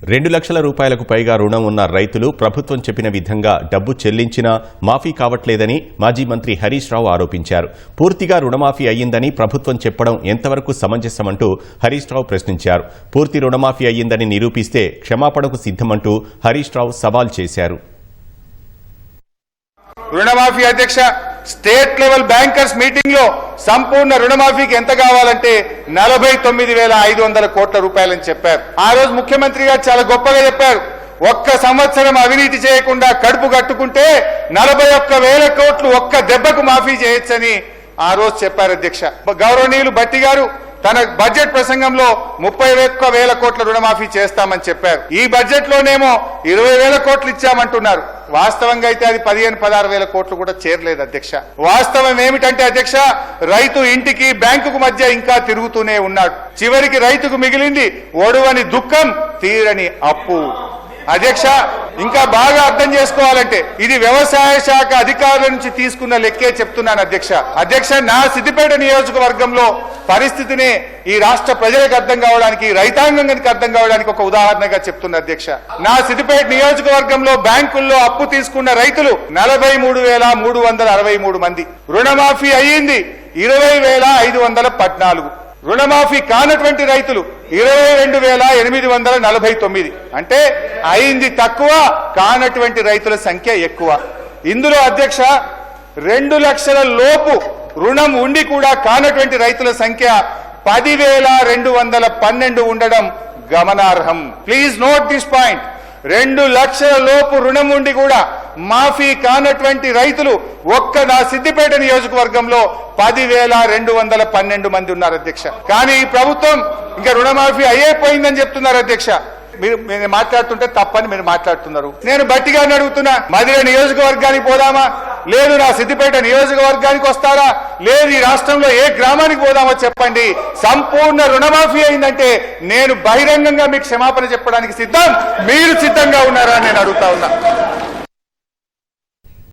2 లక్షల రూపాయలకు పైగా రుణం ఉన్న రైతులు ప్రభుత్వం చెప్పిన విధంగా డబ్బు చెల్లించినా మాఫీ కావట్లేదని మాజీ మంత్రి హరీష్ రావు ఆరోపించారు. పూర్తిగా రుణమాఫీ అయ్యిందని ప్రభుత్వం చెప్పడం ఎంతవరకు సమంజసమంటూ హరీష్ రావు ప్రశ్నించారు. పూర్తి రుణమాఫీ అయ్యిందని నిరూపిస్తే క్షమాపణకు సిద్ధమంటూ హరీష్ రావు సవాల్ చేశారు. రుణమాఫీ అధ్యక్ష, స్టేట్ లెవెల్ బ్యాంకర్స్ మీటింగ్ లో సంపూర్ణ రుణమాఫీకి ఎంత కావాలంటే 49,500 కోట్ల రూపాయలని చెప్పారు. ఆ రోజు ముఖ్యమంత్రి గారు చాలా గొప్పగా చెప్పారు. ఒక్క సంవత్సరం అవినీతి చేయకుండా కడుపు కట్టుకుంటే 41,000 కోట్లు ఒక్క దెబ్బకు మాఫీ చేయొచ్చని ఆ రోజు చెప్పారు అధ్యక్ష. గౌరవనీయులు భట్టి గారు తన బడ్జెట్ ప్రసంగంలో 31,000 కోట్ల రుణమాఫీ చేస్తామని చెప్పారు. ఈ బడ్జెట్ లోనేమో 20,000 కోట్లు ఇచ్చామంటున్నారు. వాస్తవంగా అయితే అది 15,000-16,000 కోట్లు కూడా చేరలేదు అధ్యక్ష. వాస్తవం ఏమిటంటే అధ్యక్ష, రైతు ఇంటికి బ్యాంకుకు మధ్య ఇంకా తిరుగుతూనే ఉన్నాడు. చివరికి రైతుకు మిగిలింది ఒడువని దుఃఖం, తీరని అప్పు. అధ్యక్ష, ఇంకా బాగా అర్థం చేసుకోవాలంటే ఇది వ్యవసాయ శాఖ అధికారుల నుంచి తీసుకున్న లెక్కే చెప్తున్నాను అధ్యక్ష. నా సిద్దిపేట నియోజకవర్గంలో పరిస్థితిని ఈ రాష్ట్ర ప్రజలకు అర్థం కావడానికి, రైతాంగానికి అర్థం కావడానికి ఒక ఉదాహరణగా చెప్తున్నా అధ్యక్ష. నా సిద్దిపేట నియోజకవర్గంలో బ్యాంకుల్లో అప్పు తీసుకున్న రైతులు 43,363 మంది. రుణమాఫీ అయ్యింది 20,514. రుణమాఫీ కానటువంటి రైతులు 22,849. అంటే అయింది తక్కువ, కానటువంటి రైతుల సంఖ్య ఎక్కువ. ఇందులో అధ్యక్ష 2 లక్షల లోపు రుణం ఉండి కూడా కానటువంటి రైతుల సంఖ్య 10,212 ఉండడం గమనార్హం. Please note this point. 2 లక్షల లోపు రుణం ఉండి కూడా మాఫీ కానటువంటి రైతులు ఒక్క నా సిద్దిపేట నియోజకవర్గంలో 10,212 మంది ఉన్నారు అధ్యక్ష. కానీ ఈ ప్రభుత్వం ఇంకా రుణమాఫీ అయ్యేపోయిందని చెప్తున్నారు అధ్యక్ష. మీరు మాట్లాడుతుంటే తప్పని మీరు మాట్లాడుతున్నారు. నేను బట్టిగా అడుగుతున్నా, మదిర నియోజకవర్గానికి పోదామా, లేదు నా సిద్దిపేట నియోజకవర్గానికి వస్తారా, లేదు ఈ రాష్ట్రంలో ఏ గ్రామానికి పోదామో చెప్పండి. సంపూర్ణ రుణమాఫీ అయిందంటే నేను బహిరంగంగా మీకు క్షమాపణ చెప్పడానికి సిద్ధం. మీరు సిద్ధంగా ఉన్నారా అని నేను అడుగుతా ఉన్నా.